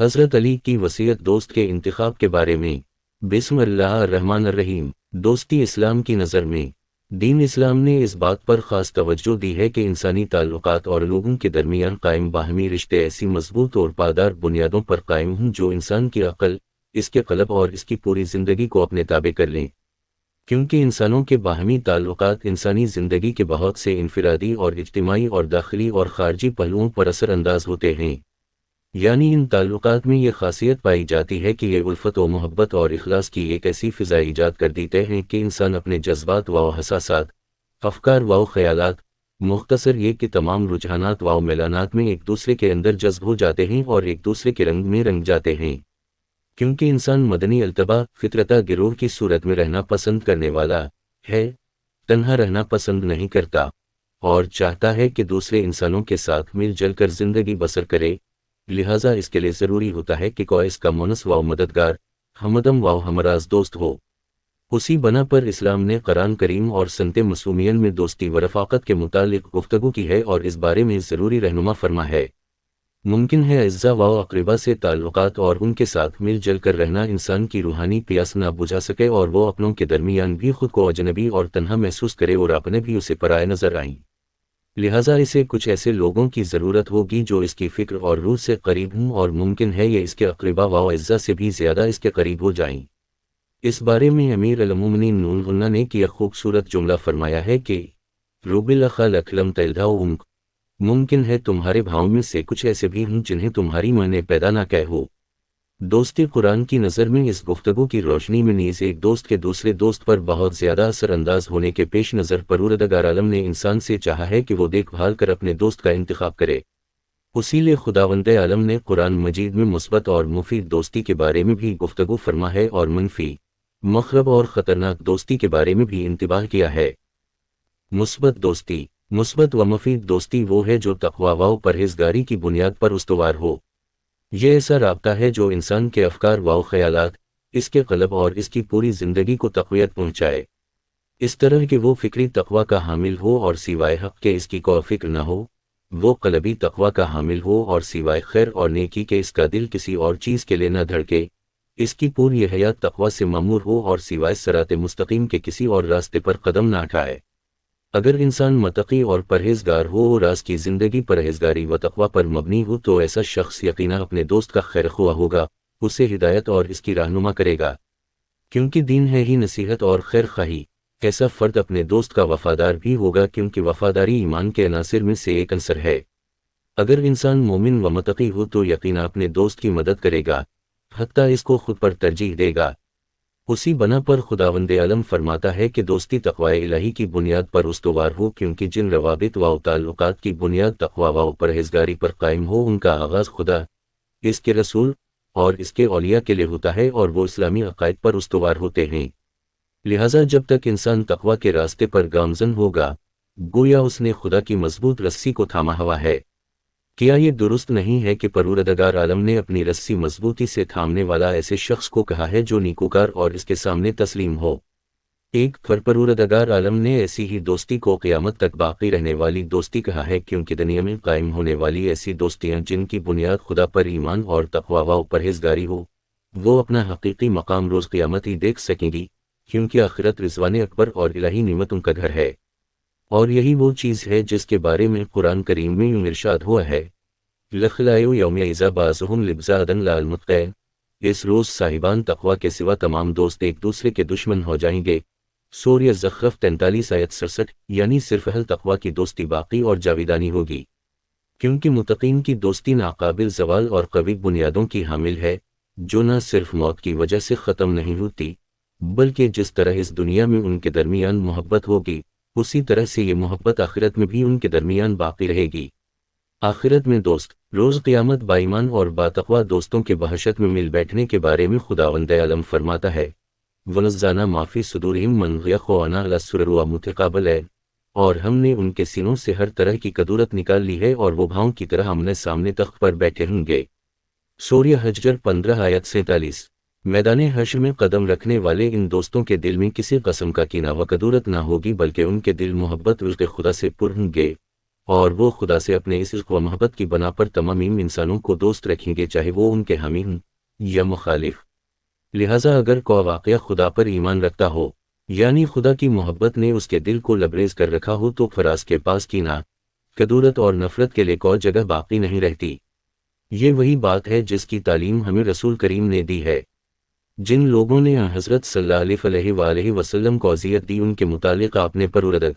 حضرت علی کی وصیت دوست کے انتخاب کے بارے میں۔ بسم اللہ الرحمن الرحیم۔ دوستی اسلام کی نظر میں دین اسلام نے اس بات پر خاص توجہ دی ہے کہ انسانی تعلقات اور لوگوں کے درمیان قائم باہمی رشتے ایسی مضبوط اور پائیدار بنیادوں پر قائم ہوں جو انسان کی عقل، اس کے قلب اور اس کی پوری زندگی کو اپنے تابع کر لیں، کیونکہ انسانوں کے باہمی تعلقات انسانی زندگی کے بہت سے انفرادی اور اجتماعی اور داخلی اور خارجی پہلوؤں پر اثر انداز ہوتے ہیں۔ یعنی ان تعلقات میں یہ خاصیت پائی جاتی ہے کہ یہ الفت و محبت اور اخلاص کی ایک ایسی فضا ایجاد کر دیتے ہیں کہ انسان اپنے جذبات و حساسات، افکار و خیالات، مختصر یہ کہ تمام رجحانات و میلانات میں ایک دوسرے کے اندر جذب ہو جاتے ہیں اور ایک دوسرے کے رنگ میں رنگ جاتے ہیں، کیونکہ انسان مدنی التبا فطرتہ گروہ کی صورت میں رہنا پسند کرنے والا ہے، تنہا رہنا پسند نہیں کرتا، اور چاہتا ہے کہ دوسرے انسانوں کے ساتھ مل جل کر زندگی بسر کرے۔ لہٰذا اس کے لیے ضروری ہوتا ہے کہ کوئی اس کا مونس و مددگار، ہمدم و ہمراز دوست ہو۔ اسی بنا پر اسلام نے قرآن کریم اور سنت مسومین میں دوستی و رفاقت کے متعلق گفتگو کی ہے اور اس بارے میں ضروری رہنما فرما ہے۔ ممکن ہے اعزا و اقربا سے تعلقات اور ان کے ساتھ مل جل کر رہنا انسان کی روحانی پیاس نہ بجھا سکے اور وہ اپنوں کے درمیان بھی خود کو اجنبی اور تنہا محسوس کرے اور اپنے بھی اسے پرائے نظر آئیں۔ لہٰذا اسے کچھ ایسے لوگوں کی ضرورت ہوگی جو اس کی فکر اور روح سے قریب ہوں اور ممکن ہے یہ اس کے اقربا و اعزا سے بھی زیادہ اس کے قریب ہو جائیں۔ اس بارے میں امیر المومنین نون غنہ نے کیا خوبصورت جملہ فرمایا ہے کہ روب الاخا لکلم تلدھا امک، ممکن ہے تمہارے بھاؤں میں سے کچھ ایسے بھی ہوں جنہیں تمہاری ماں نے پیدا نہ کہے ہو۔ دوستی قرآن کی نظر میں اس گفتگو کی روشنی میں نیز ایک دوست کے دوسرے دوست پر بہت زیادہ اثر انداز ہونے کے پیش نظر پروردگار عالم نے انسان سے چاہا ہے کہ وہ دیکھ بھال کر اپنے دوست کا انتخاب کرے۔ اسی لیے خداوند عالم نے قرآن مجید میں مثبت اور مفید دوستی کے بارے میں بھی گفتگو فرما ہے اور منفی، مخرب اور خطرناک دوستی کے بارے میں بھی انتباہ کیا ہے۔ مثبت دوستی، مثبت و مفید دوستی وہ ہے جو تقوی و پرہیزگاری کی بنیاد پر استوار ہو۔ یہ ایسا رابطہ ہے جو انسان کے افکار و خیالات، اس کے قلب اور اس کی پوری زندگی کو تقویت پہنچائے، اس طرح کہ وہ فکری تقوی کا حامل ہو اور سوائے حق کے اس کی کوئی فکر نہ ہو، وہ قلبی تقوی کا حامل ہو اور سوائے خیر اور نیکی کے اس کا دل کسی اور چیز کے لیے نہ دھڑکے، اس کی پوری حیات تقوی سے معمور ہو اور سوائے صراط مستقیم کے کسی اور راستے پر قدم نہ اٹھائے۔ اگر انسان متقی اور پرہیزگار ہو اور اس کی زندگی پرہیزگاری و تقوی پر مبنی ہو تو ایسا شخص یقیناً اپنے دوست کا خیر خواہ ہوگا، اسے ہدایت اور اس کی رہنما کرے گا، کیونکہ دین ہے ہی نصیحت اور خیر خواہی۔ ایسا فرد اپنے دوست کا وفادار بھی ہوگا کیونکہ وفاداری ایمان کے عناصر میں سے ایک عنصر ہے۔ اگر انسان مومن و متقی ہو تو یقیناً اپنے دوست کی مدد کرے گا، حتیٰ اس کو خود پر ترجیح دے گا۔ اسی بنا پر خداوند عالم فرماتا ہے کہ دوستی تقوی الہی کی بنیاد پر استوار ہو، کیونکہ جن روابط و تعلقات کی بنیاد تقوی و پرہیزگاری پر قائم ہو ان کا آغاز خدا، اس کے رسول اور اس کے اولیاء کے لیے ہوتا ہے اور وہ اسلامی عقائد پر استوار ہوتے ہیں۔ لہٰذا جب تک انسان تقوی کے راستے پر گامزن ہوگا، گویا اس نے خدا کی مضبوط رسی کو تھاما ہوا ہے۔ کیا یہ درست نہیں ہے کہ پروردگار عالم نے اپنی رسی مضبوطی سے تھامنے والا ایسے شخص کو کہا ہے جو نیکوکار اور اس کے سامنے تسلیم ہو؟ ایک پروردگار عالم نے ایسی ہی دوستی کو قیامت تک باقی رہنے والی دوستی کہا ہے، کیونکہ دنیا میں قائم ہونے والی ایسی دوستیاں جن کی بنیاد خدا پر ایمان اور تقوی و پرہیزگاری ہو، وہ اپنا حقیقی مقام روز قیامت ہی دیکھ سکیں گی، کیونکہ آخرت رضوان اکبر اور الہی نعمتوں کا گھر ہے۔ اور یہی وہ چیز ہے جس کے بارے میں قرآن کریم میں یوں ارشاد ہوا ہے، لَخْلَائِعُ یَوْمَئِذٍ بَعْضُهُمْ لِبَعْضٍ لَلْمُتَّقِينَ، اس روز صاحبان تقوی کے سوا تمام دوست ایک دوسرے کے دشمن ہو جائیں گے۔ سورہ زخرف 43 آیت 67، یعنی صرف اہل تقوی کی دوستی باقی اور جاویدانی ہوگی، کیونکہ متقین کی دوستی ناقابل زوال اور قوی بنیادوں کی حامل ہے، جو نہ صرف موت کی وجہ سے ختم نہیں ہوتی، بلکہ جس طرح اس دنیا میں ان کے درمیان محبت ہوگی، اسی طرح سے یہ محبت آخرت میں بھی ان کے درمیان باقی رہے گی۔ آخرت میں دوست روز قیامت بائیمان اور باتقوی دوستوں کے بحشت میں مل بیٹھنے کے بارے میں خداوند عالم فرماتا ہے، وَنَزَّعْنَا مَا فِي صُدُورِهِم مِّن غِلٍّ إِخْوَانًا عَلَىٰ سُرُرٍ مُتَقَابِلِينَ، اور ہم نے ان کے سینوں سے ہر طرح کی کدورت نکال لی ہے اور وہ بھاؤں کی طرح آمنے سامنے تخت پر بیٹھے ہوں گے۔ سورہ حجر 15 آیت 47۔ میدان حشر میں قدم رکھنے والے ان دوستوں کے دل میں کسی قسم کا کینہ و کدورت نہ ہوگی، بلکہ ان کے دل محبت عشق خدا سے پر ہوں گے، اور وہ خدا سے اپنے اس عشق و محبت کی بنا پر تمام انسانوں کو دوست رکھیں گے، چاہے وہ ان کے حامی ہوں یا مخالف۔ لہٰذا اگر کوئی واقعہ خدا پر ایمان رکھتا ہو، یعنی خدا کی محبت نے اس کے دل کو لبریز کر رکھا ہو، تو پھر اس کے پاس کینہ، کدورت اور نفرت کے لیے کوئی جگہ باقی نہیں رہتی۔ یہ وہی بات ہے جس کی تعلیم ہمیں رسول کریم نے دی ہے۔ جن لوگوں نے حضرت صلی اللہ علیہ وآلہ وسلم کو اذیت دی، ان کے متعلق آپ نے پروردگار